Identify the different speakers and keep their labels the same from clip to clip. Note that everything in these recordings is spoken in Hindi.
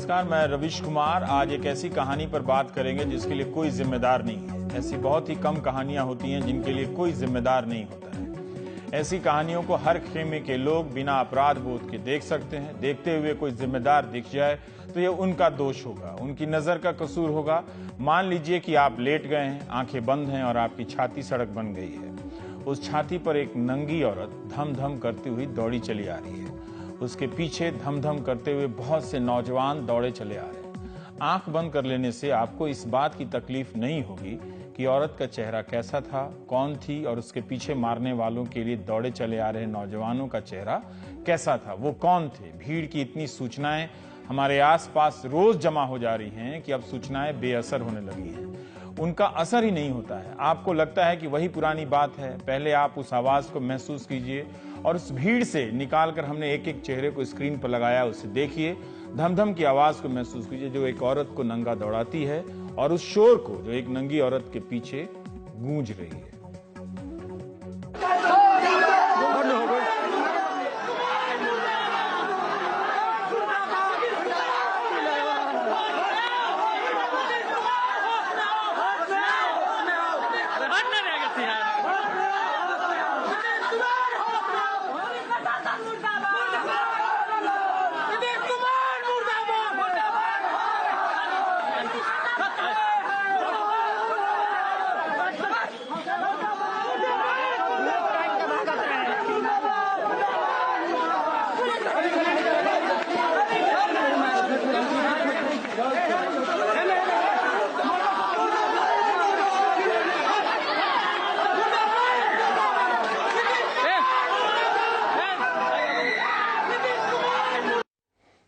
Speaker 1: नमस्कार, मैं रविश कुमार। आज एक ऐसी कहानी पर बात करेंगे जिसके लिए कोई जिम्मेदार नहीं है। ऐसी बहुत ही कम कहानियां होती हैं जिनके लिए कोई जिम्मेदार नहीं होता है। ऐसी कहानियों को हर खेमे के लोग बिना अपराध बोध के देख सकते हैं। देखते हुए कोई जिम्मेदार दिख जाए तो यह उनका दोष होगा, उनकी नजर का कसूर होगा। मान लीजिए कि आप लेट गए हैं, आंखें बंद हैं और आपकी छाती सड़क बन गई है। उस छाती पर एक नंगी औरत धम धम करती हुई दौड़ी चली आ रही है। उसके पीछे धम धम करते हुए बहुत से नौजवान दौड़े चले आ रहे हैं। आंख बंद कर लेने से आपको इस बात की तकलीफ नहीं होगी कि औरत का चेहरा कैसा था, कौन थी और उसके पीछे मारने वालों के लिए दौड़े चले आ रहे नौजवानों का चेहरा कैसा था, वो कौन थे। भीड़ की इतनी सूचनाएं हमारे आसपास रोज जमा हो जा रही हैं कि अब सूचनाएं बेअसर होने लगी हैं। उनका असर ही नहीं होता है। आपको लगता है कि वही पुरानी बात है। पहले आप उस आवाज को महसूस कीजिए और उस भीड़ से निकालकर हमने एक एक चेहरे को स्क्रीन पर लगाया, उसे देखिए। धमधम की आवाज को महसूस कीजिए जो एक औरत को नंगा दौड़ाती है और उस शोर को जो एक नंगी औरत के पीछे गूंज रही है।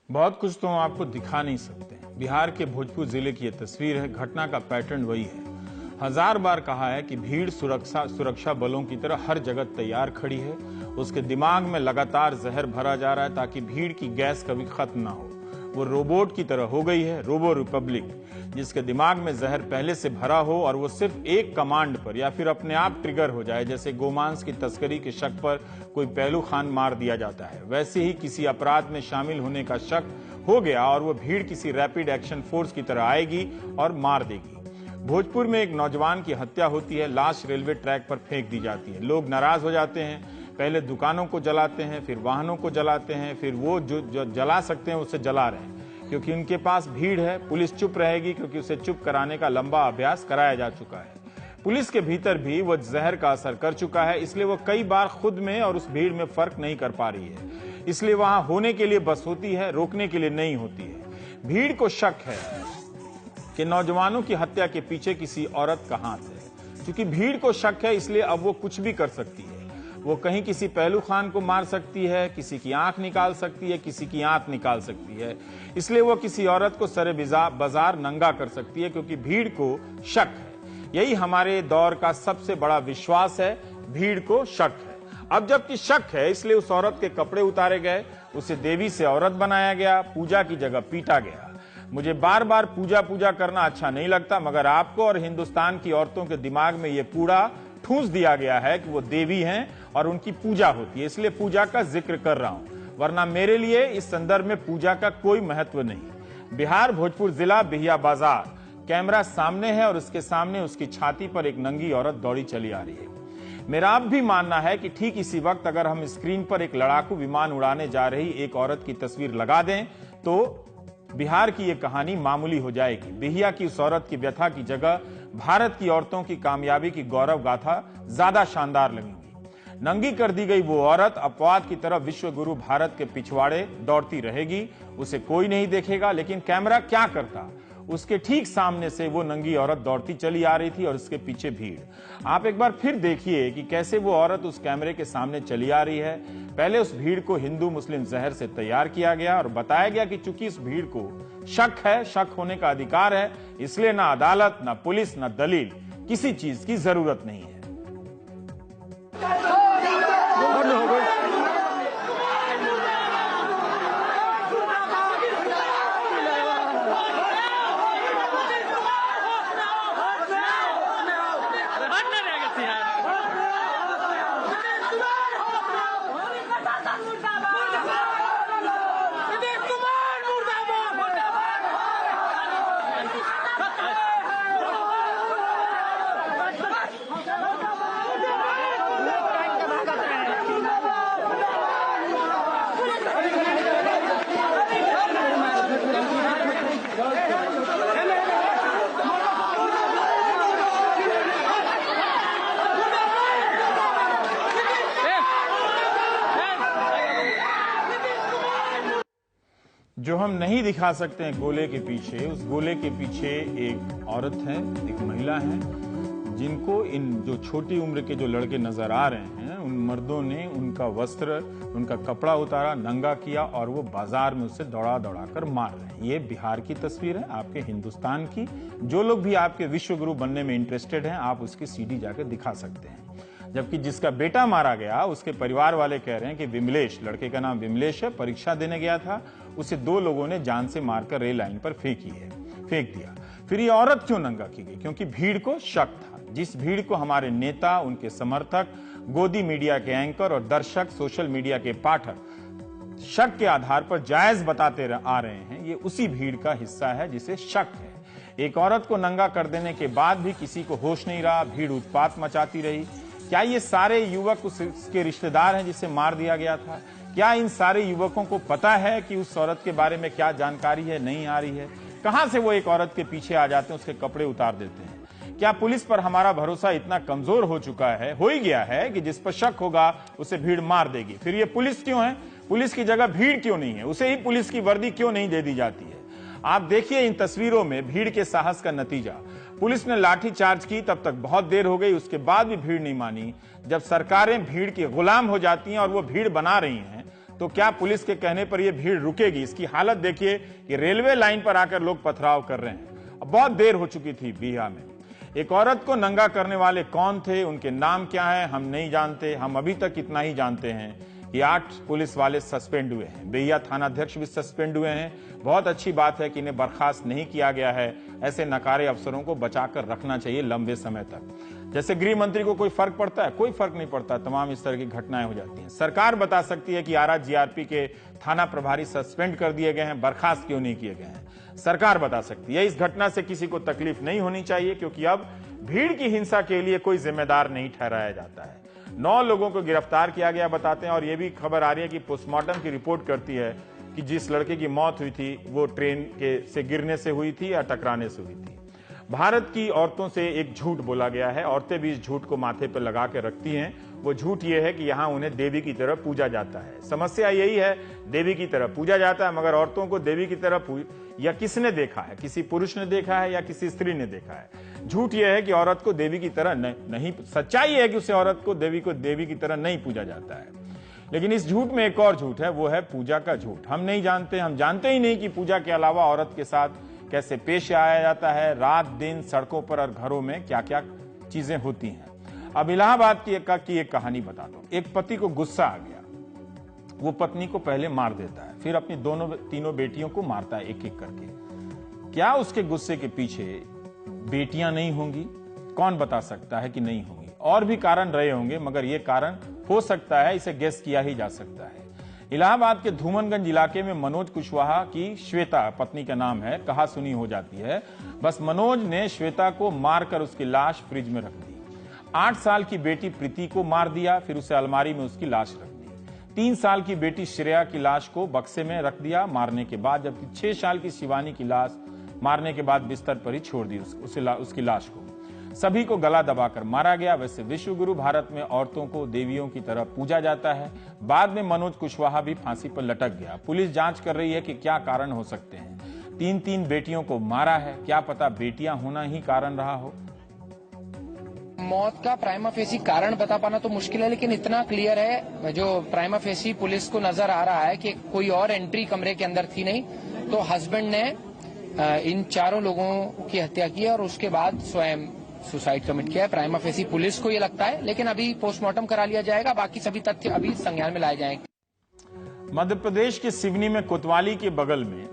Speaker 1: बहुत कुछ तो हम आपको दिखा नहीं सकते। बिहार के भोजपुर जिले की यह तस्वीर है। घटना का पैटर्न वही है। हजार बार कहा है कि भीड़ सुरक्षा बलों की तरह हर जगह तैयार खड़ी है। उसके दिमाग में लगातार जहर भरा जा रहा है ताकि भीड़ की गैस कभी खत्म ना हो। वो रोबोट की तरह हो गई है, रोबो रिपब्लिक, जिसके दिमाग में जहर पहले से भरा हो और वो सिर्फ एक कमांड पर या फिर अपने आप ट्रिगर हो जाए। जैसे गोमांस की तस्करी के शक पर कोई पहलू खान मार दिया जाता है, वैसे ही किसी अपराध में शामिल होने का शक हो गया और वो भीड़ किसी रैपिड एक्शन फोर्स की तरह आएगी और मार देगी। भोजपुर में एक नौजवान की हत्या होती है, लाश रेलवे ट्रैक पर फेंक दी जाती है। लोग नाराज हो जाते हैं। पहले दुकानों को जलाते हैं, फिर वाहनों को जलाते हैं, फिर वो जो जला सकते हैं उसे जला रहे हैं क्योंकि उनके पास भीड़ है। पुलिस चुप रहेगी क्योंकि उसे चुप कराने का लंबा अभ्यास कराया जा चुका है। पुलिस के भीतर भी वो जहर का असर कर चुका है, इसलिए वो कई बार खुद में और उस भीड़ में फर्क नहीं कर पा रही है। इसलिए वहां होने के लिए बस होती है, रोकने के लिए नहीं होती है। भीड़ को शक है कि नौजवानों की हत्या के पीछे किसी औरत का हाथ है। क्योंकि भीड़ को शक है इसलिए अब वो कुछ भी कर सकती है। वो कहीं किसी पहलू खान को मार सकती है, किसी की आंख निकाल सकती है, किसी की आंत निकाल सकती है। इसलिए वो किसी औरत को सरे बाजार नंगा कर सकती है क्योंकि भीड़ को शक है। यही हमारे दौर का सबसे बड़ा विश्वास है, भीड़ को शक है। अब जबकि शक है इसलिए उस औरत के कपड़े उतारे गए, उसे देवी से औरत बनाया गया, पूजा की जगह पीटा गया। मुझे बार बार पूजा करना अच्छा नहीं लगता, मगर आपको और हिंदुस्तान की औरतों के दिमाग में यह कूड़ा ठूंस दिया गया है कि वो देवी हैं और उनकी पूजा होती है, इसलिए पूजा का जिक्र कर रहा हूं। वरना मेरे लिए इस संदर्भ में पूजा का कोई महत्व नहीं। बिहार भोजपुर जिला बिहिया बाजार, कैमरा सामने है और उसके सामने उसकी छाती पर एक नंगी औरत दौड़ी चली आ रही है। मेरा अब भी मानना है कि ठीक इसी वक्त अगर हम स्क्रीन पर एक लड़ाकू विमान उड़ाने जा रही एक औरत की तस्वीर लगा दें तो बिहार की यह कहानी मामूली हो जाएगी। बिहिया की उस औरत की व्यथा की जगह भारत की औरतों की कामयाबी की गौरव गाथा ज्यादा शानदार लगेगी। नंगी कर दी गई वो औरत अपवाद की तरफ विश्व गुरु भारत के पिछवाड़े दौड़ती रहेगी। उसे कोई नहीं देखेगा, लेकिन कैमरा क्या करता, उसके ठीक सामने से वो नंगी औरत दौड़ती चली आ रही थी और उसके पीछे भीड़। आप एक बार फिर देखिए कि कैसे वो औरत उस कैमरे के सामने चली आ रही है। पहले उस भीड़ को हिंदू मुस्लिम जहर से तैयार किया गया और बताया गया कि चूंकि इस भीड़ को शक है, शक होने का अधिकार है, इसलिए ना अदालत, ना पुलिस, ना दलील, किसी चीज की जरूरत नहीं है। हम नहीं दिखा सकते हैं गोले के पीछे, उस गोले के पीछे एक औरत है, एक महिला है, जिनको इन जो छोटी उम्र के जो लड़के नजर आ रहे हैं, उन मर्दों ने उनका वस्त्र, उनका कपड़ा उतारा, नंगा किया और वो बाजार में उसे दौड़ा दौड़ा कर मार रहे हैं। ये बिहार की तस्वीर है, आपके हिंदुस्तान की। जो लोग भी आपके विश्व गुरु बनने में इंटरेस्टेड हैं, आप उसकी सीडी जाकर दिखा सकते हैं। जबकि जिसका बेटा मारा गया, उसके परिवार वाले कह रहे हैं कि विमलेश, लड़के का नाम विमलेश है, परीक्षा देने गया था, उसे 2 लोगों ने जान से मारकर रेल लाइन पर फेंक दिया। फिर ये औरत क्यों नंगा की गई? क्योंकि भीड़ को शक था। जिस भीड़ को हमारे नेता, उनके समर्थक, गोदी मीडिया के एंकर और दर्शक, सोशल मीडिया के पाठक शक के आधार पर जायज बताते आ रहे हैं, ये उसी भीड़ का हिस्सा है जिसे शक है। एक औरत को नंगा कर देने के बाद भी किसी को होश नहीं रहा, भीड़ उत्पात मचाती रही। क्या ये सारे युवक उसके रिश्तेदार हैं जिसे मार दिया गया था? क्या इन सारे युवकों को पता है कि उस औरत के बारे में क्या जानकारी है, नहीं आ रही है? कहां से वो एक औरत के पीछे आ जाते हैं, उसके कपड़े उतार देते हैं? क्या पुलिस पर हमारा भरोसा इतना कमजोर हो चुका है, हो ही गया है कि जिस पर शक होगा उसे भीड़ मार देगी? फिर ये पुलिस क्यों है? पुलिस की जगह भीड़ क्यों नहीं है? उसे ही पुलिस की वर्दी क्यों नहीं दे दी जाती है? आप देखिए इन तस्वीरों में भीड़ के साहस का नतीजा। पुलिस ने लाठी चार्ज की, तब तक बहुत देर हो गई, उसके बाद भी भीड़ नहीं मानी। जब सरकारें भीड़ की गुलाम हो जाती हैं और वो भीड़ बना रही हैं, तो क्या पुलिस के कहने पर यह भीड़ रुकेगी? इसकी हालत देखिए कि रेलवे लाइन पर आकर लोग पथराव कर रहे हैं। अब बहुत देर हो चुकी थी बिहार में। एक औरत को नंगा करने वाले कौन थे, उनके नाम क्या है, हम नहीं जानते। हम अभी तक इतना ही जानते हैं कि 8 पुलिस वाले सस्पेंड हुए हैं। बेहिया थानाध्यक्ष भी सस्पेंड हुए हैं। बहुत अच्छी बात है कि इन्हें बर्खास्त नहीं किया गया है। ऐसे नकारे अफसरों को बचाकर रखना चाहिए लंबे समय तक। जैसे गृह मंत्री को कोई फर्क पड़ता है? कोई फर्क नहीं पड़ता। तमाम इस तरह की घटनाएं हो जाती हैं। सरकार बता सकती है कि आरा जीआरपी के थाना प्रभारी सस्पेंड कर दिए गए हैं, बर्खास्त क्यों नहीं किए गए हैं? सरकार बता सकती है। इस घटना से किसी को तकलीफ नहीं होनी चाहिए, क्योंकि अब भीड़ की हिंसा के लिए कोई जिम्मेदार नहीं ठहराया जाता है। 9 लोगों को गिरफ्तार किया गया बताते हैं, और यह भी खबर आ रही है कि पोस्टमार्टम की रिपोर्ट करती है कि जिस लड़के की मौत हुई थी वो ट्रेन से गिरने से हुई थी या टकराने से हुई थी। भारत की औरतों से एक झूठ बोला गया है। औरतें भी इस झूठ को माथे पर लगा के रखती हैं। वो झूठ ये है कि यहाँ उन्हें देवी की तरह पूजा जाता है। समस्या यही है, देवी की तरह पूजा जाता है, मगर औरतों को देवी की तरह या किसने देखा है? किसी पुरुष ने देखा है या किसी स्त्री ने देखा है? झूठ यह है कि औरत को देवी की तरह नहीं। सच्चाई है कि उसे औरत को देवी की तरह नहीं पूजा जाता है। लेकिन इस झूठ में एक और झूठ है, वो है पूजा का झूठ। हम नहीं जानते, हम जानते ही नहीं कि पूजा के अलावा औरत के साथ कैसे पेश आया जाता है। रात दिन सड़कों पर और घरों में क्या क्या चीजें होती हैं। अब इलाहाबाद की एक कहानी बता दो। एक पति को गुस्सा आ गया, वो पत्नी को पहले मार देता है, फिर अपनी तीनों बेटियों को मारता है एक एक करके। क्या उसके गुस्से के पीछे बेटियां नहीं होंगी? कौन बता सकता है कि नहीं होंगी? और भी कारण रहे होंगे, मगर यह कारण हो सकता है, इसे गेस किया ही जा सकता है। इलाहाबाद के धूमनगंज इलाके में मनोज कुशवाहा की श्वेता पत्नी का नाम है, कहा सुनी हो जाती है। बस मनोज ने श्वेता को मारकर उसकी लाश फ्रिज में रख दी। 8 साल की बेटी प्रीति को मार दिया, फिर उसे अलमारी में उसकी लाश रख दी। 3 साल की बेटी श्रेया की लाश को बक्से में रख दिया मारने के बाद, जबकि 6 साल की शिवानी की लाश मारने के बाद बिस्तर पर ही छोड़ दी उसकी लाश को। सभी को गला दबाकर मारा गया। वैसे विश्व गुरु भारत में औरतों को देवियों की तरह पूजा जाता है। बाद में मनोज कुशवाहा भी फांसी पर लटक गया। पुलिस जांच कर रही है कि क्या कारण हो सकते हैं। 3 बेटियों को मारा है, क्या पता बेटियां होना ही कारण रहा हो।
Speaker 2: मौत का प्राइमा फेसी कारण बता पाना तो मुश्किल है, लेकिन इतना क्लियर है जो प्राइमा फेसी पुलिस को नजर आ रहा है कि कोई और एंट्री कमरे के अंदर थी नहीं। तो हस्बैंड ने इन 4 लोगों की हत्या की और उसके बाद स्वयं सुसाइड कमिट किया है। प्राइमा फेसी पुलिस को ये लगता है, लेकिन अभी पोस्टमार्टम करा लिया जाएगा। बाकी सभी तथ्य अभी संज्ञान में लाए जाएंगे।
Speaker 1: मध्य प्रदेश के सिवनी में कोतवाली के बगल में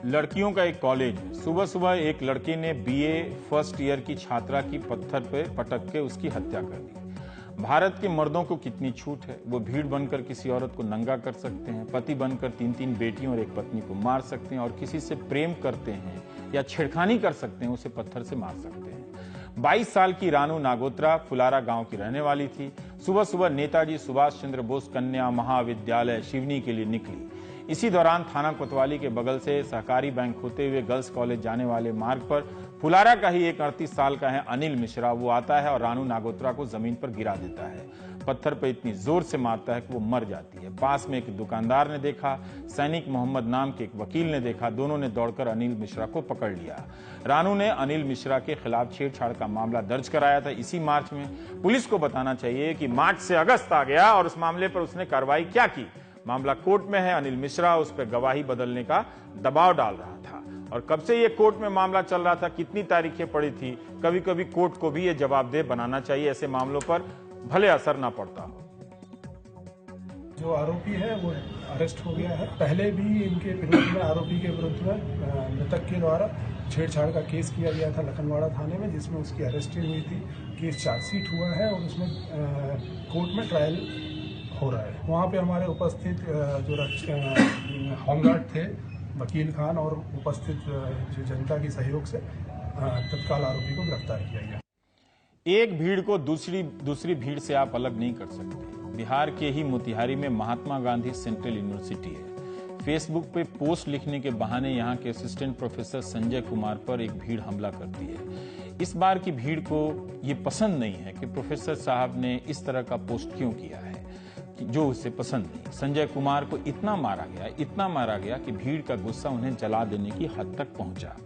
Speaker 1: लड़कियों का एक कॉलेज है। सुबह सुबह एक लड़के ने बीए फर्स्ट ईयर की छात्रा की पत्थर पे पटक के उसकी हत्या कर दी। भारत के मर्दों को कितनी छूट है। वो भीड़ बनकर किसी औरत को नंगा कर सकते हैं, पति बनकर 3 बेटियों और एक पत्नी को मार सकते हैं, और किसी से प्रेम करते हैं या छेड़खानी कर सकते हैं, उसे पत्थर से मार सकते हैं। 22 साल की रानू नागोत्रा फुलारा गांव की रहने वाली थी। सुबह सुबह नेताजी सुभाष चंद्र बोस कन्या महाविद्यालय सिवनी के लिए निकली। इसी दौरान थाना कोतवाली के बगल से सहकारी बैंक होते हुए गर्ल्स कॉलेज जाने वाले मार्ग पर फुलारा का ही एक 38 साल का है अनिल मिश्रा, वो आता है और रानू नागोत्रा को जमीन पर गिरा देता है। पत्थर पर इतनी जोर से मारता है कि वो मर जाती है। पास में एक दुकानदार ने देखा, सैनिक मोहम्मद नाम के एक वकील ने देखा, दोनों ने दौड़कर अनिल मिश्रा को पकड़ लिया। रानू ने अनिल मिश्रा के खिलाफ छेड़छाड़ का मामला दर्ज कराया था इसी मार्च में। पुलिस को बताना चाहिए कि मार्च से अगस्त आ गया और उस मामले पर उसने कार्रवाई क्या की। मामला कोर्ट में है। अनिल मिश्रा उस पर गवाही बदलने का दबाव डाल रहा था और कब से ये कोर्ट में मामला चल रहा था, कितनी तारीखें पड़ी थी। कभी कभी कोर्ट को भी ये जवाबदेह बनाना चाहिए, ऐसे मामलों पर भले असर ना पड़ता हो।
Speaker 3: जो आरोपी है वो अरेस्ट हो गया है। पहले भी इनके विरुद्ध में, आरोपी के विरुद्ध में मृतक के द्वारा छेड़छाड़ का केस किया गया था लखनवाड़ा थाने में, जिसमें उसकी अरेस्टिंग हुई थी। केस चार्जशीट हुआ है और उसमें कोर्ट में ट्रायल हो रहा है। वहाँ पे हमारे उपस्थित जो होमगार्ड थे, वकील खान और उपस्थित जो जनता की सहयोग से तत्काल आरोपी को गिरफ्तार किया गया।
Speaker 1: एक भीड़ को दूसरी भीड़ से आप अलग नहीं कर सकते। बिहार के ही मोतिहारी में महात्मा गांधी सेंट्रल यूनिवर्सिटी है। फेसबुक पे पोस्ट लिखने के बहाने यहाँ के असिस्टेंट प्रोफेसर संजय कुमार पर एक भीड़ हमला करती है। इस बार की भीड़ को ये पसंद नहीं है कि प्रोफेसर साहब ने इस तरह का पोस्ट क्यों किया है, जो उसे पसंद नहीं। संजय कुमार को इतना मारा गया कि भीड़ का गुस्सा उन्हें जला देने की हद तक पहुंचा।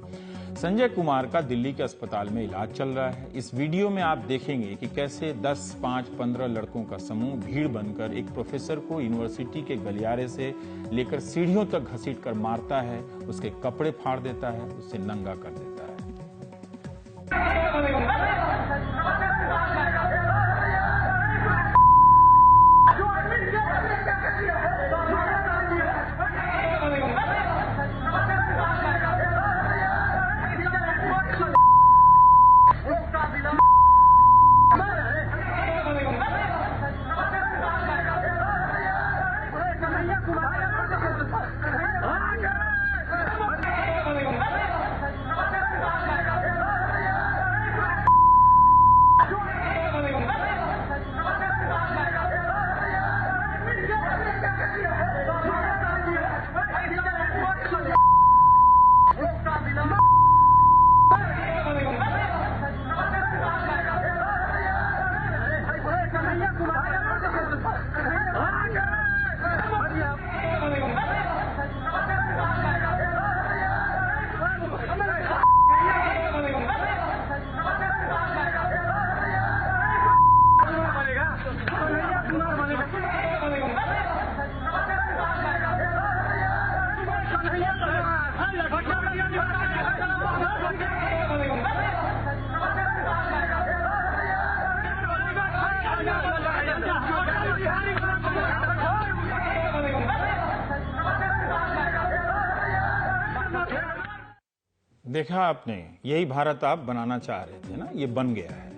Speaker 1: संजय कुमार का दिल्ली के अस्पताल में इलाज चल रहा है। इस वीडियो में आप देखेंगे कि कैसे 10, 5, 15 लड़कों का समूह भीड़ बनकर एक प्रोफेसर को यूनिवर्सिटी के गलियारे से लेकर सीढ़ियों तक घसीटकर मारता है, उसके कपड़े फाड़ देता है, उसे नंगा कर देता है। देखा आपने, यही भारत आप बनाना चाह रहे थे ना, ये बन गया है।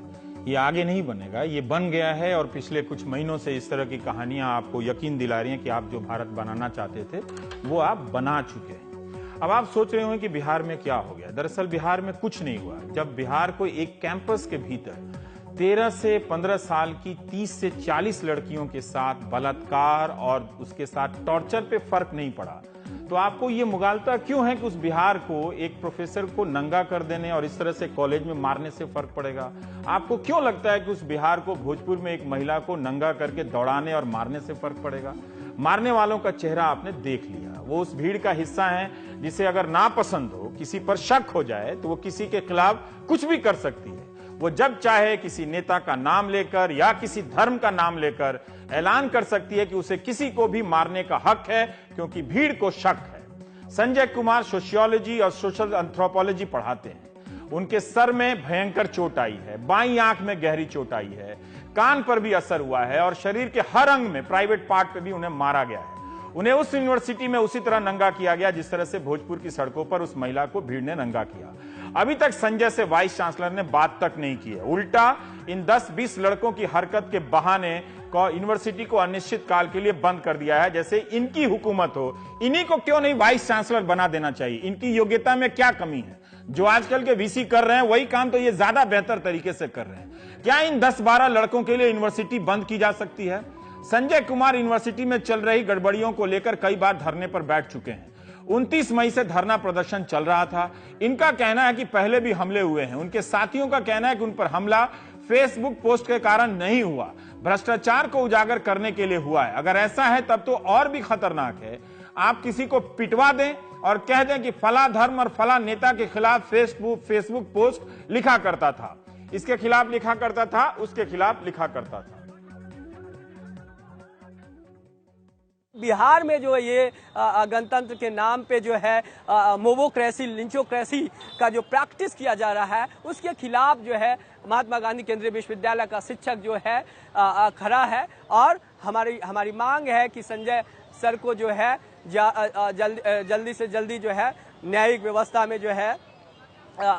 Speaker 1: ये आगे नहीं बनेगा, ये बन गया है। और पिछले कुछ महीनों से इस तरह की कहानियां आपको यकीन दिला रही हैं कि आप जो भारत बनाना चाहते थे वो आप बना चुके हैं। अब आप सोच रहे होंगे कि बिहार में क्या हो गया। दरअसल बिहार में कुछ नहीं हुआ। जब बिहार को एक कैंपस के भीतर 13 से 15 साल की 30 से 40 लड़कियों के साथ बलात्कार और उसके साथ टॉर्चर पे फर्क नहीं पड़ा, तो आपको ये मुगालता क्यों है कि उस बिहार को एक प्रोफेसर को नंगा कर देने और इस तरह से कॉलेज में मारने से फर्क पड़ेगा? आपको क्यों लगता है कि उस बिहार को भोजपुर में एक महिला को नंगा करके दौड़ाने और मारने से फर्क पड़ेगा? मारने वालों का चेहरा आपने देख लिया। वो उस भीड़ का हिस्सा है जिसे अगर नापसंद हो, किसी पर शक हो जाए, तो वो किसी के खिलाफ कुछ भी कर सकती है। वो जब चाहे किसी नेता का नाम लेकर या किसी धर्म का नाम लेकर ऐलान कर सकती है कि उसे किसी को भी मारने का हक है, क्योंकि भीड़ को शक है। संजय कुमार सोशियोलॉजी और सोशल एंथ्रोपोलॉजी पढ़ाते हैं। उनके सर में भयंकर चोट आई है, बाईं आंख में गहरी चोट आई है, कान पर भी असर हुआ है और शरीर के हर अंग में, प्राइवेट पार्ट पे भी उन्हें मारा गया है। उन्हें उस यूनिवर्सिटी में उसी तरह नंगा किया गया जिस तरह से भोजपुर की सड़कों पर उस महिला को भीड़ ने नंगा किया। अभी तक संजय से वाइस चांसलर ने बात तक नहीं की है। उल्टा इन 10-20 लड़कों की हरकत के बहाने यूनिवर्सिटी को अनिश्चित काल के लिए बंद कर दिया है, जैसे इनकी हुकूमत हो। इन्हीं को क्यों नहीं वाइस चांसलर बना देना चाहिए? इनकी योग्यता में क्या कमी है? जो आजकल के वीसी कर रहे हैं वही काम तो ये ज्यादा बेहतर तरीके से कर रहे हैं। क्या इन 10-12 लड़कों के लिए यूनिवर्सिटी बंद की जा सकती है? संजय कुमार यूनिवर्सिटी में चल रही गड़बड़ियों को लेकर कई बार धरने पर बैठ चुके हैं। 29 मई से धरना प्रदर्शन चल रहा था। इनका कहना है कि पहले भी हमले हुए हैं। उनके साथियों का कहना है कि उन पर हमला फेसबुक पोस्ट के कारण नहीं हुआ, भ्रष्टाचार को उजागर करने के लिए हुआ है। अगर ऐसा है तब तो और भी खतरनाक है। आप किसी को पिटवा दें और कह दें कि फला धर्म और फला नेता के खिलाफ फेसबुक पोस्ट लिखा करता था, इसके खिलाफ लिखा करता था, उसके खिलाफ लिखा करता था।
Speaker 4: बिहार में जो ये गणतंत्र के नाम पे जो है मोबोक्रेसी, लिंचोक्रेसी का जो प्रैक्टिस किया जा रहा है, उसके खिलाफ जो है महात्मा गांधी केंद्रीय विश्वविद्यालय का शिक्षक जो है खड़ा है। और हमारी मांग है कि संजय सर को जो है जल्दी से जल्दी जो है न्यायिक व्यवस्था में जो है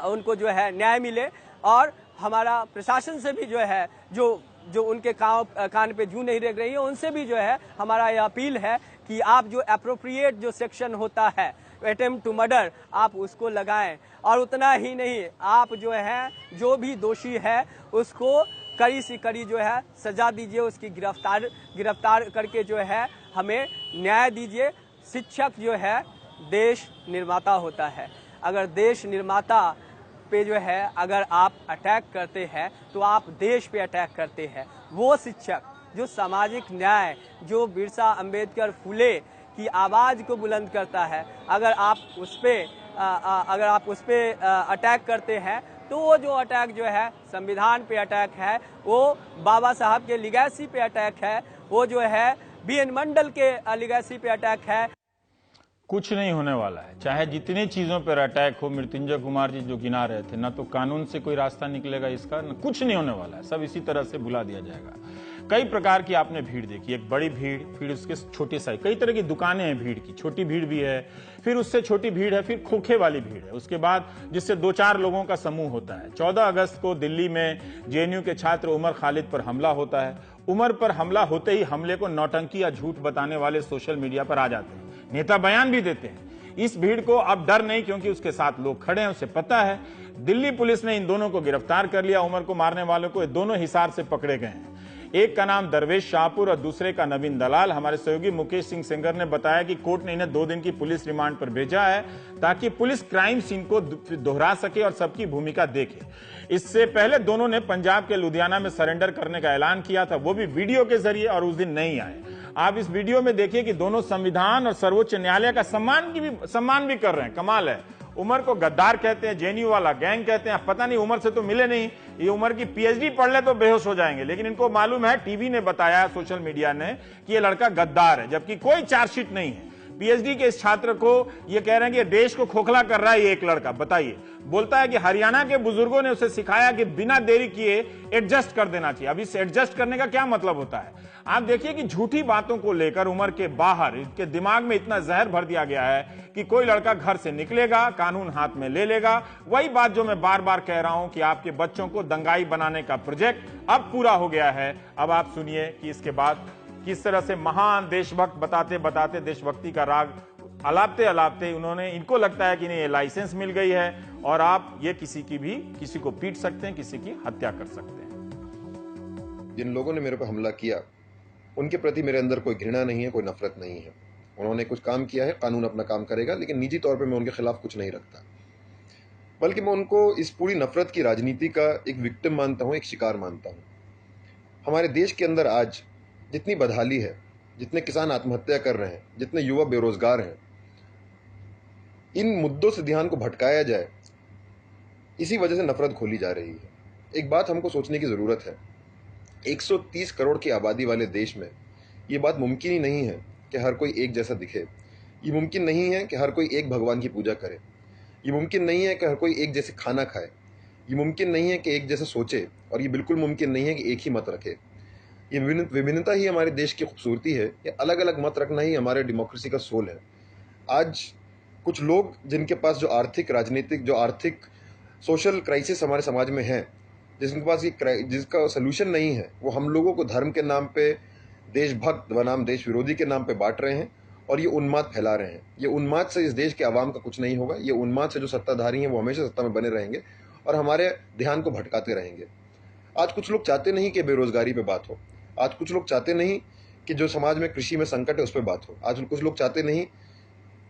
Speaker 4: उनको जो है न्याय मिले। और हमारा प्रशासन से भी जो है जो उनके कान पे जूं नहीं रख रही है, उनसे भी जो है हमारा यह अपील है कि आप जो एप्रोप्रिएट जो सेक्शन होता है अटेम्प्ट टू मर्डर, आप उसको लगाएं। और उतना ही नहीं, आप जो है जो भी दोषी है उसको कड़ी से कड़ी जो है सजा दीजिए, उसकी गिरफ्तार करके जो है हमें न्याय दीजिए। शिक्षक जो है देश निर्माता होता है। अगर देश निर्माता पे जो है अगर आप अटैक करते हैं तो आप देश पे अटैक करते हैं। वो शिक्षक जो सामाजिक न्याय, जो बिरसा अंबेडकर फुले की आवाज को बुलंद करता है, अगर आप उस पे अटैक करते हैं तो वो जो अटैक जो है संविधान पे अटैक है, वो बाबा साहब के लिगेसी पे अटैक है, वो जो है बीएन मंडल के लिगेसी पे अटैक है।
Speaker 1: कुछ नहीं होने वाला है, चाहे जितनी चीजों पर अटैक हो। मृत्युंजय कुमार जी जो गिना रहे थे, ना तो कानून से कोई रास्ता निकलेगा इसका, ना कुछ नहीं होने वाला है। सब इसी तरह से भुला दिया जाएगा। कई प्रकार की आपने भीड़ देखी, एक बड़ी भीड़, फिर उसके छोटे साइज, कई तरह की दुकानें हैं भीड़ की, छोटी भीड़ भी है, फिर उससे छोटी भीड़ है, फिर खोखे वाली भीड़ है, उसके बाद जिससे 2-4 लोगों का समूह होता है। 14 अगस्त को दिल्ली में जेएनयू के छात्र उमर खालिद पर हमला होता है। उमर पर हमला होते ही हमले को नौटंकी या झूठ बताने वाले सोशल मीडिया पर आ जाते हैं, नेता बयान भी देते हैं। इस भीड़ को अब डर नहीं, क्योंकि उसके साथ लोग खड़े हैं, उसे पता है। दिल्ली पुलिस ने इन दोनों को गिरफ्तार कर लिया। उमर को मारने वालों को दोनों हिसार से पकड़े गए हैं। एक का नाम दरवेश शाहपुर और दूसरे का नवीन दलाल। हमारे सहयोगी मुकेश सिंह सेंगर ने बताया कि कोर्ट ने इन्हें 2 दिन की पुलिस रिमांड पर भेजा है, ताकि पुलिस क्राइम सीन को दोहरा सके और सबकी भूमिका देखे। इससे पहले दोनों ने पंजाब के लुधियाना में सरेंडर करने का ऐलान किया था, वो भी वीडियो के जरिए, और उस दिन नहीं आए। आप इस वीडियो में देखिए कि दोनों संविधान और सर्वोच्च न्यायालय का सम्मान भी कर रहे हैं। कमाल है। उमर को गद्दार कहते हैं, जेएनयू वाला गैंग कहते हैं। पता नहीं, उमर से तो मिले नहीं, ये उमर की पीएचडी पढ़ ले तो बेहोश हो जाएंगे, लेकिन इनको मालूम है, टीवी ने बताया, सोशल मीडिया ने, कि ये लड़का गद्दार है, जबकि कोई चार्जशीट नहीं है। पीएचडी के इस छात्र को ये कह रहे हैं कि देश को खोखला कर रहा है ये एक लड़का। बताइए, बोलता है कि हरियाणा के बुजुर्गों ने उसे सिखाया कि बिना देरी किए एडजस्ट कर देना चाहिए। अब इस एडजस्ट करने का क्या मतलब होता है? आप देखिए कि झूठी बातों को लेकर उमर के बाहर इसके दिमाग में इतना जहर भर दिया गया है कि कोई लड़का घर से निकलेगा, कानून हाथ में ले लेगा। वही बात जो मैं बार बार कह रहा हूं कि आपके बच्चों को दंगाई बनाने का प्रोजेक्ट अब पूरा हो गया है। अब आप सुनिए कि इसके बाद किस तरह से महान देशभक्त बताते बताते, देशभक्ति का राग अलापते उन्होंने, इनको लगता है कि नहीं ये लाइसेंस मिल गई है और आप ये किसी को पीट सकते हैं, किसी की हत्या कर सकते हैं।
Speaker 5: जिन लोगों ने मेरे पर हमला किया उनके प्रति मेरे अंदर कोई घृणा नहीं है, कोई नफरत नहीं है। उन्होंने कुछ काम किया है, कानून अपना काम करेगा, लेकिन निजी तौर पे मैं उनके खिलाफ कुछ नहीं रखता, बल्कि मैं उनको इस पूरी नफरत की राजनीति का एक विक्टिम मानता हूं, एक शिकार मानता हूं। हमारे देश के अंदर आज जितनी बदहाली है, जितने किसान आत्महत्या कर रहे हैं, जितने युवा बेरोजगार हैं, इन मुद्दों से ध्यान को भटकाया जाए, इसी वजह से नफरत खोली जा रही है। एक बात हमको सोचने की जरूरत है, 130 करोड़ की आबादी वाले देश में ये बात मुमकिन ही नहीं है कि हर कोई एक जैसा दिखे। ये मुमकिन नहीं है कि हर कोई एक भगवान की पूजा करे। ये मुमकिन नहीं है कि हर कोई एक जैसे खाना खाए। ये मुमकिन नहीं है कि एक जैसा सोचे, और ये बिल्कुल मुमकिन नहीं है कि एक ही मत रखे। ये विभिन्नता ही हमारे देश की खूबसूरती है। ये अलग अलग मत रखना ही हमारे डेमोक्रेसी का सोल है। आज कुछ लोग जिनके पास जो आर्थिक, राजनीतिक, जो आर्थिक सोशल क्राइसिस हमारे समाज में है, जिसके पास जिसका सोल्यूशन नहीं है, वो हम लोगों को धर्म के नाम पे, देशभक्त बनाम देश विरोधी के नाम पे बांट रहे हैं और ये उन्माद फैला रहे हैं। ये उन्माद से इस देश के आवाम का कुछ नहीं होगा। ये उन्माद से जो सत्ताधारी हैं वो हमेशा सत्ता में बने रहेंगे और हमारे ध्यान को भटकाते रहेंगे। आज कुछ लोग चाहते नहीं कि बेरोजगारी पे बात हो। आज कुछ लोग चाहते नहीं कि जो समाज में कृषि में संकट है उस पर बात हो। आज कुछ लोग चाहते नहीं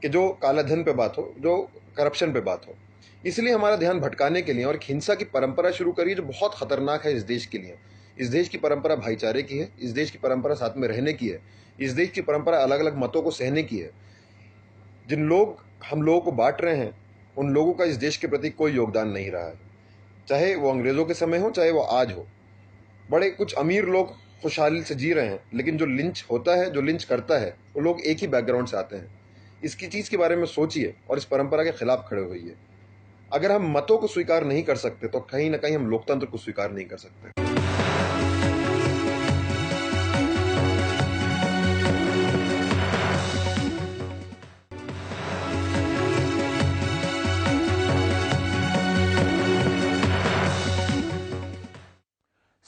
Speaker 5: कि जो काला धन पे बात हो, जो करप्शन पे बात हो। इसलिए हमारा ध्यान भटकाने के लिए और एक हिंसा की परंपरा शुरू करी जो बहुत खतरनाक है इस देश के लिए। इस देश की परंपरा भाईचारे की है, इस देश की परंपरा साथ में रहने की है, इस देश की परंपरा अलग अलग मतों को सहने की है। जिन लोग हम लोगों को बांट रहे हैं उन लोगों का इस देश के प्रति कोई योगदान नहीं रहा है, चाहे वो अंग्रेजों के समय हो चाहे वो आज हो। बड़े कुछ अमीर लोग खुशहाली से जी रहे हैं, लेकिन जो लिंच होता है, जो लिंच करता है, वो लोग एक ही बैकग्राउंड से आते हैं। इसकी चीज के बारे में सोचिए और इस परंपरा के खिलाफ खड़े होइए। अगर हम मतों को स्वीकार नहीं कर सकते तो कहीं ना कहीं हम लोकतंत्र को स्वीकार नहीं कर सकते।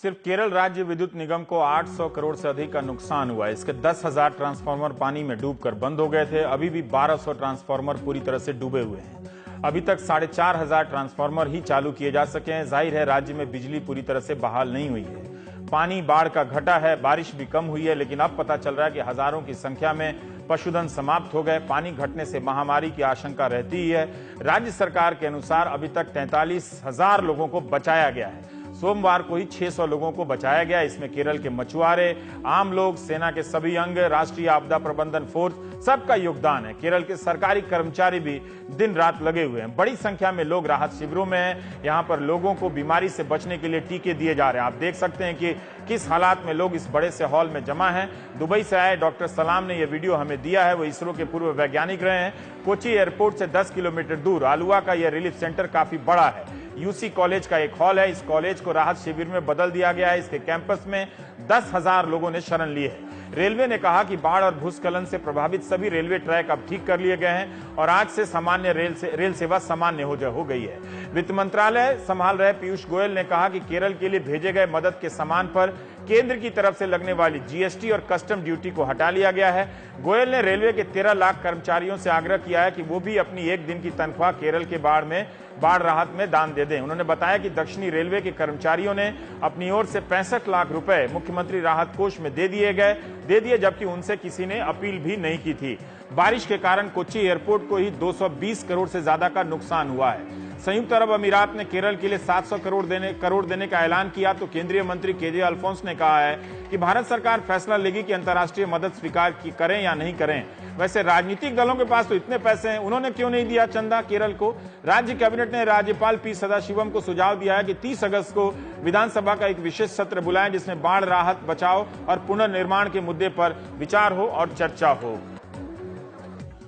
Speaker 1: सिर्फ केरल राज्य विद्युत निगम को 800 करोड़ से अधिक का नुकसान हुआ है। इसके 10,000 ट्रांसफार्मर पानी में डूबकर बंद हो गए थे। अभी भी 1200 ट्रांसफार्मर पूरी तरह से डूबे हुए हैं। अभी तक 4,500 ट्रांसफार्मर ही चालू किए जा सके हैं। जाहिर है राज्य में बिजली पूरी तरह से बहाल नहीं हुई है। पानी बाढ़ का घटा है, बारिश भी कम हुई है, लेकिन अब पता चल रहा है कि हजारों की संख्या में पशुधन समाप्त हो गए। पानी घटने से महामारी की आशंका रहती ही है। राज्य सरकार के अनुसार अभी तक 43,000 लोगों को बचाया गया है। सोमवार को ही 600 लोगों को बचाया गया। इसमें केरल के मछुआरे, आम लोग, सेना के सभी अंग, राष्ट्रीय आपदा प्रबंधन फोर्स, सबका योगदान है। केरल के सरकारी कर्मचारी भी दिन रात लगे हुए हैं। बड़ी संख्या में लोग राहत शिविरों में हैं। यहाँ पर लोगों को बीमारी से बचने के लिए टीके दिए जा रहे हैं। आप देख सकते हैं कि किस हालात में लोग इस बड़े से हॉल में जमा हैं। दुबई से आए डॉक्टर सलाम ने यह वीडियो हमें दिया है। वो इसरो के पूर्व वैज्ञानिक रहे हैं। कोची एयरपोर्ट से 10 किलोमीटर दूर आलुवा का यह रिलीफ सेंटर काफी बड़ा है। यूसी कॉलेज का एक हॉल है। इस कॉलेज को राहत शिविर में बदल दिया गया है। इसके कैंपस में 10,000 लोगों ने शरण ली है। रेलवे ने कहा कि बाढ़ और भूस्खलन से प्रभावित सभी रेलवे ट्रैक अब ठीक कर लिए गए हैं और आज से सामान्य रेल सेवा सामान्य हो गई है। वित्त मंत्रालय संभाल रहे पीयूष गोयल ने कहा कि केरल के लिए भेजे गए मदद के सामान पर केंद्र की तरफ से लगने वाली जीएसटी और कस्टम ड्यूटी को हटा लिया गया है। गोयल ने रेलवे के 13 लाख कर्मचारियों से आग्रह किया है कि वो भी अपनी एक दिन की तनख्वाह केरल के बाढ़ राहत में दान दे दें। उन्होंने बताया कि दक्षिणी रेलवे के कर्मचारियों ने अपनी ओर से 65 लाख रुपए मुख्यमंत्री राहत कोष में दे दिए, जबकि उनसे किसी ने अपील भी नहीं की थी। बारिश के कारण कोच्चि एयरपोर्ट को ही 220 करोड़ से ज्यादा का नुकसान हुआ है। संयुक्त अरब अमीरात ने केरल के लिए 700 करोड़ देने का ऐलान किया तो केंद्रीय मंत्री केजे अल्फोंस ने कहा है कि भारत सरकार फैसला लेगी कि अंतर्राष्ट्रीय मदद स्वीकार करें या नहीं करें। वैसे राजनीतिक दलों के पास तो इतने पैसे हैं, उन्होंने क्यों नहीं दिया चंदा केरल को? राज्य कैबिनेट ने राज्यपाल पी सदाशिवम को सुझाव दिया है कि 30 अगस्त को विधानसभा का एक विशेष सत्र बुलाएं जिसमें बाढ़ राहत, बचाव और पुनर्निर्माण के मुद्दे पर विचार हो और चर्चा हो।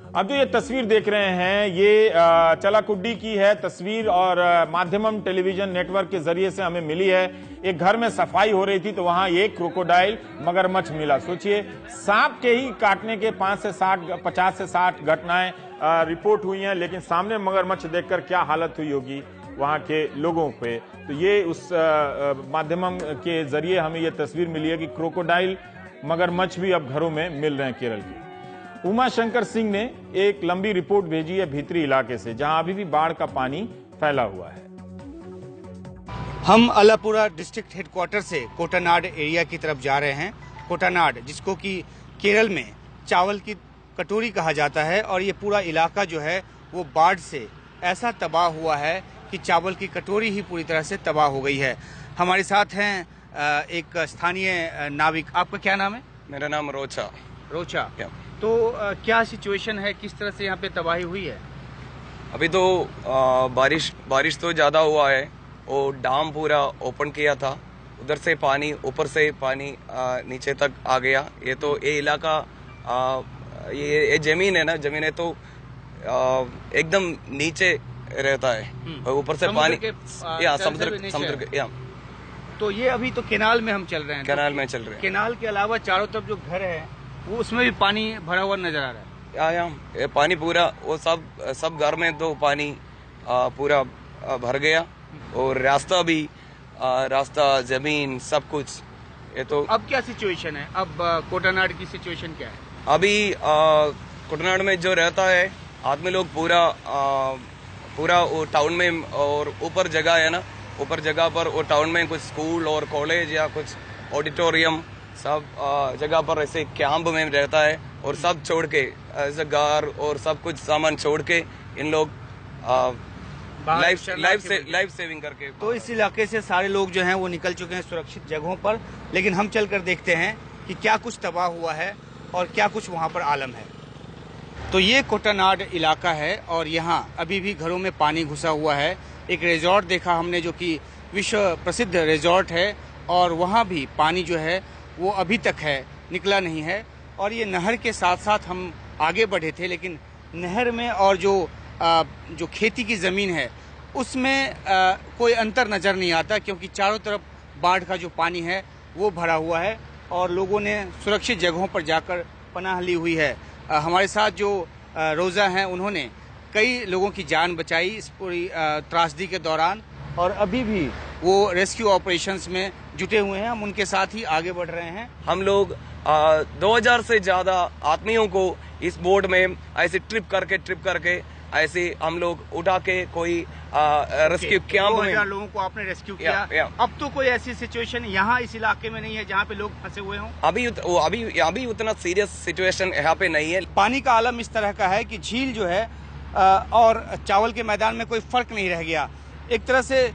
Speaker 1: अब जो ये तस्वीर देख रहे हैं ये चलाकुड्डी की है तस्वीर और माध्यमम टेलीविजन नेटवर्क के जरिए से हमें मिली है। एक घर में सफाई हो रही थी तो वहां एक क्रोकोडाइल मगरमच्छ मिला। सोचिए, सांप के ही काटने के 50 से 60 घटनाएं रिपोर्ट हुई हैं, लेकिन सामने मगरमच्छ देखकर क्या हालत हुई होगी वहां के लोगों पे। तो ये उस माध्यमम के जरिए हमें ये तस्वीर मिली है कि क्रोकोडाइल मगरमच्छ भी अब घरों में मिल रहे हैं केरल के। उमा शंकर सिंह ने एक लंबी रिपोर्ट भेजी है भीतरी इलाके से जहां अभी भी बाढ़ का पानी फैला हुआ है।
Speaker 6: हम अलापुरा डिस्ट्रिक्ट हेडक्वार्टर से कोटानाड एरिया की तरफ जा रहे हैं। कोटानाड, जिसको कि केरल में चावल की कटोरी कहा जाता है, और ये पूरा इलाका जो है वो बाढ़ से ऐसा तबाह हुआ है कि चावल की कटोरी ही पूरी तरह से तबाह हो गई है। हमारे साथ हैं एक स्थानीय नाविक। आपका क्या नाम है?
Speaker 7: मेरा नाम रोचा।
Speaker 6: तो क्या सिचुएशन है, किस तरह से यहाँ पे तबाही हुई है?
Speaker 7: अभी तो बारिश तो ज्यादा हुआ है। वो डैम पूरा ओपन किया था, उधर से पानी, ऊपर से पानी नीचे तक आ गया। ये तो ये इलाका ये जमीन है ना, जमीन है तो एकदम नीचे रहता है और ऊपर से पानी या समुद्र या।
Speaker 6: तो ये अभी तो केनाल में हम चल रहे हैं।
Speaker 7: केनाल में चल रहे हैं।
Speaker 6: केनाल के अलावा चारों तरफ जो घर है वो उसमें भी पानी भरा हुआ नजर आ रहा है।
Speaker 7: ये पानी पूरा वो सब घर में तो पानी पूरा भर गया और रास्ता जमीन सब कुछ। ये तो
Speaker 6: अब क्या सिचुएशन है? अब कोटानाड की सिचुएशन क्या है?
Speaker 7: अभी कोटानाड में जो रहता है आदमी लोग पूरा वो टाउन में, और ऊपर जगह है ना, ऊपर जगह पर वो टाउन में कुछ स्कूल और कॉलेज या कुछ ऑडिटोरियम सब जगह पर ऐसे कैंप में रहता है और सब छोड़ के ऐसे घर और सब कुछ सामान छोड़ के इन लोग लाइफ सेविंग करके।
Speaker 6: तो इस इलाके से सारे लोग जो हैं वो निकल चुके हैं सुरक्षित जगहों पर, लेकिन हम चलकर देखते हैं कि क्या कुछ तबाह हुआ है और क्या कुछ वहाँ पर आलम है। तो ये कोटानाड इलाका है और यहाँ अभी भी घरों में पानी घुसा हुआ है। एक रिजॉर्ट देखा हमने जो कि विश्व प्रसिद्ध रिजॉर्ट है और वहाँ भी पानी जो है वो अभी तक है, निकला नहीं है। और ये नहर के साथ साथ हम आगे बढ़े थे, लेकिन नहर में और जो खेती की ज़मीन है उसमें कोई अंतर नज़र नहीं आता, क्योंकि चारों तरफ बाढ़ का जो पानी है वो भरा हुआ है और लोगों ने सुरक्षित जगहों पर जाकर पनाह ली हुई है। हमारे साथ जो रोज़ा हैं उन्होंने कई लोगों की जान बचाई इस पूरी त्रासदी के दौरान और अभी भी वो रेस्क्यू ऑपरेशंस में जुटे हुए हैं। हम उनके साथ ही आगे बढ़ रहे हैं।
Speaker 7: हम लोग 2000 से ज्यादा आदमियों को इस बोट में ऐसे ट्रिप करके ऐसे हम लोग उठा के कोई रेस्क्यू कैंप में
Speaker 6: 2000 लोगों को आपने रेस्क्यू किया। अब तो कोई ऐसी सिचुएशन यहाँ इस इलाके में नहीं है जहाँ पे लोग फंसे हुए हों?
Speaker 7: अभी उतना सीरियस सिचुएशन यहाँ पे नहीं है।
Speaker 6: पानी का आलम इस तरह का है कि झील जो है और चावल के मैदान में कोई फर्क नहीं रह गया। एक तरह से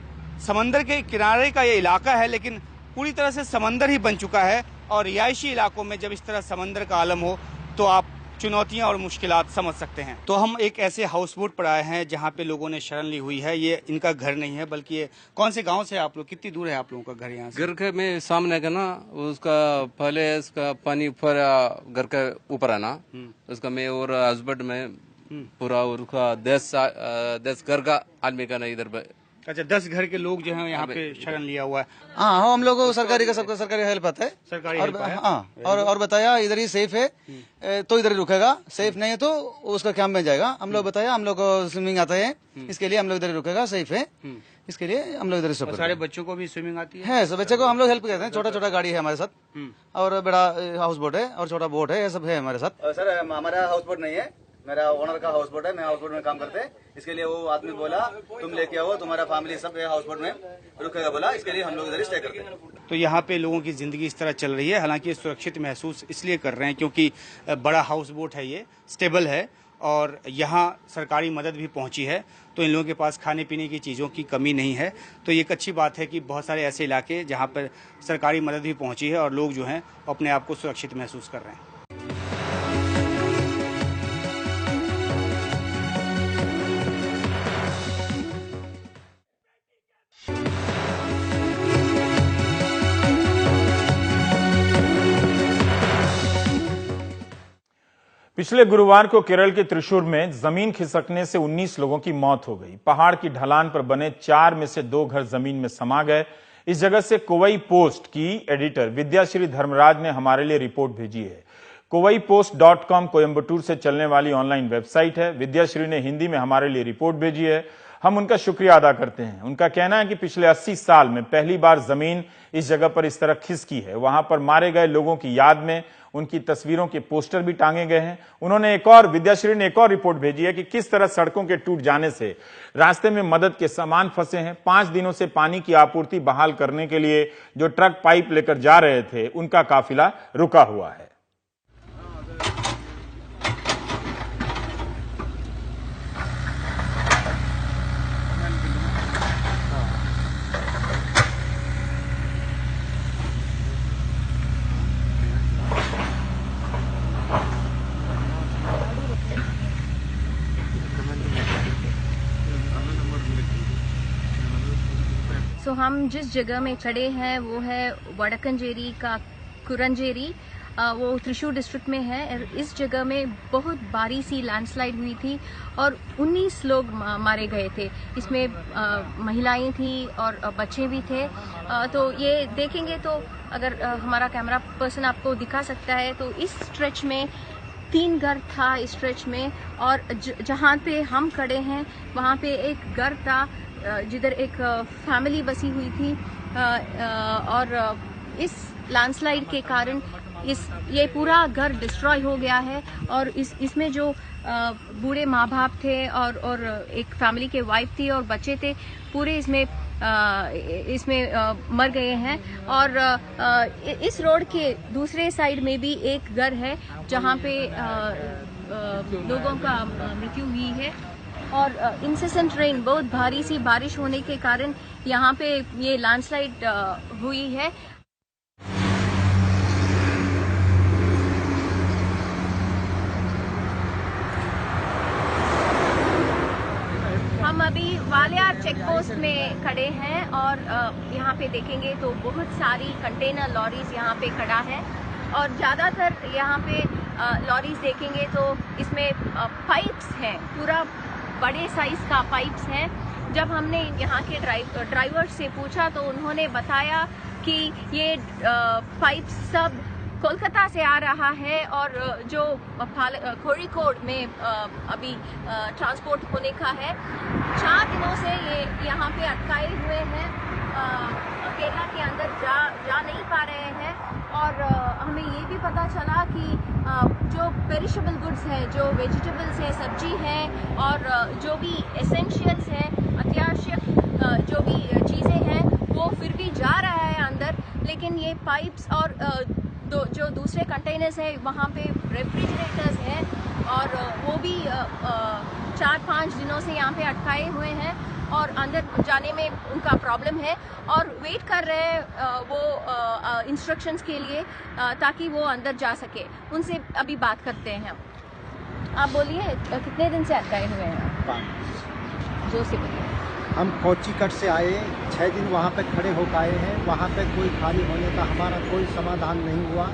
Speaker 6: समंदर के किनारे का ये इलाका है, लेकिन पूरी तरह से समंदर ही बन चुका है। और रिहायशी इलाकों में जब इस तरह समंदर का आलम हो तो आप चुनौतियां और मुश्किलात समझ सकते हैं। तो हम एक ऐसे हाउस बोट पर आए हैं जहां पे लोगों ने शरण ली हुई है। ये इनका घर नहीं है, बल्कि ये कौन से गांव से आप लोग, कितनी दूर है आप लोगों का घर यहाँ से?
Speaker 8: घर के में सामने का ना, उसका पहले इसका पानी ऊपर घर के ऊपर है ना, उसका मैं और हस्बैंड में पूरा उसका 10 घर का आदमी का ना इधर।
Speaker 6: अच्छा, 10 घर के लोग जो हैं यहाँ पे शरण लिया हुआ है।
Speaker 9: हाँ, हम लोग सरकारी का सबका सरकारी हेल्प आता है।
Speaker 6: सरकारी
Speaker 9: और हाँ, और बताया इधर ही सेफ है तो इधर ही रुकेगा, सेफ नहीं है तो उसका कैंप में जाएगा। हम लोग बताया, हम लोग को स्विमिंग आता है, इसके लिए हम लोग इधर ही रुकेगा, सेफ है इसके लिए हम लोग इधर ही सब।
Speaker 6: सारे बच्चों को भी स्विमिंग आती है?
Speaker 9: सब बच्चे को हम लोग हेल्प करते हैं। छोटा गाड़ी है हमारे साथ और बड़ा हाउस बोट है और छोटा बोट है, ये सब है हमारे साथ।
Speaker 10: सर, हमारा हाउस बोट नहीं है, मेरा ओनर का हाउस बोट है। मैं हाउस बोट में काम करते हैं, इसके लिए वो आदमी बोला तुम लेके आओ, तुम्हारा फैमिली सब हाउस बोट में रुकेगा बोला, इसके लिए हम लोग इधर स्टे करते हैं।
Speaker 6: तो यहाँ पे लोगों की जिंदगी इस तरह चल रही है। हालांकि ये सुरक्षित महसूस इसलिए कर रहे हैं क्योंकि बड़ा हाउस बोट है, ये स्टेबल है और यहाँ सरकारी मदद भी पहुँची है, तो इन लोगों के पास खाने पीने की चीज़ों की कमी नहीं है। तो ये एक अच्छी बात है कि बहुत सारे ऐसे इलाके जहाँ पर सरकारी मदद भी पहुँची है और लोग जो हैं अपने आप को सुरक्षित महसूस कर रहे हैं।
Speaker 1: पिछले गुरुवार को केरल के त्रिशूर में जमीन खिसकने से 19 लोगों की मौत हो गई। पहाड़ की ढलान पर बने 4 में से 2 घर जमीन में समा गए। इस जगह से कोवई पोस्ट की एडिटर विद्याश्री धर्मराज ने हमारे लिए रिपोर्ट भेजी है। koipost.com कोयम्बटूर से चलने वाली ऑनलाइन वेबसाइट है। विद्याश्री ने हिंदी में हमारे लिए रिपोर्ट भेजी है, हम उनका शुक्रिया अदा करते हैं। उनका कहना है कि पिछले 80 साल में पहली बार जमीन इस जगह पर इस तरह खिसकी है। वहां पर मारे गए लोगों की याद में उनकी तस्वीरों के पोस्टर भी टांगे गए हैं। विद्याश्री ने एक और रिपोर्ट भेजी है कि किस तरह सड़कों के टूट जाने से रास्ते में मदद के सामान फंसे हैं। 5 दिनों से पानी की आपूर्ति बहाल करने के लिए जो ट्रक पाइप लेकर जा रहे थे, उनका काफिला रुका हुआ है।
Speaker 11: हम जिस जगह में खड़े हैं वो है वडकंजेरी का कुरंजेरी, वो त्रिशूर डिस्ट्रिक्ट में है। इस जगह में बहुत भारी सी लैंडस्लाइड हुई थी और 19 लोग मारे गए थे। इसमें महिलाएं थी और बच्चे भी थे। तो ये देखेंगे तो अगर हमारा कैमरा पर्सन आपको दिखा सकता है, तो इस स्ट्रेच में 3 घर था इस स्ट्रेच में, और जहाँ पे हम खड़े हैं वहाँ पे एक घर था जिधर एक फैमिली बसी हुई थी। और इस लैंडस्लाइड के कारण ये पूरा घर डिस्ट्रॉय हो गया है। और इसमें जो बूढ़े माँ बाप थे और एक फैमिली के वाइफ थी और बच्चे थे, पूरे इसमें इसमें मर गए हैं। और इस रोड के दूसरे साइड में भी एक घर है जहां पे लोगों का मृत्यु हुई है। और इंसेसेंट रेन, बहुत भारी सी बारिश होने के कारण यहाँ पे ये लैंडस्लाइड हुई है। हम अभी वालियार चेक पोस्ट में खड़े हैं और यहाँ पे देखेंगे तो बहुत सारी कंटेनर लॉरीज यहाँ पे खड़ा है और ज़्यादातर यहाँ पे लॉरीज देखेंगे तो इसमें पाइप्स हैं, पूरा बड़े साइज का पाइप्स हैं। जब हमने यहाँ के ड्राइवर से पूछा तो उन्होंने बताया कि ये पाइप सब कोलकाता से आ रहा है और जो कोझिकोड में अभी ट्रांसपोर्ट होने का है। 4 दिनों से ये यहाँ पे अटकाए हुए हैं, केरला के अंदर जा नहीं पा रहे हैं। और हमें ये भी पता चला कि जो पेरिशेबल गुड्स है, जो वेजिटेबल्स है, सब्जी है और जो भी एसेंशियल्स है, अत्यावश्यक जो भी चीज़ें हैं वो फिर भी जा रहा है अंदर। लेकिन ये पाइप्स और जो दूसरे कंटेनर्स हैं वहाँ पे रेफ्रिजरेटर्स हैं और वो भी 4-5 दिनों से यहाँ पे अटकाए हुए हैं और अंदर जाने में उनका प्रॉब्लम है और वेट कर रहे हैं वो इंस्ट्रक्शंस के लिए ताकि वो अंदर जा सके। उनसे अभी बात करते हैं। आप बोलिए, कितने दिन से अटकाए हुए हैं? जो से बोलिए।
Speaker 12: हम कोच्चिकट से आए, 6 दिन वहाँ पे खड़े होकर आए हैं। वहाँ पे कोई खाली होने का हमारा कोई समाधान नहीं हुआ।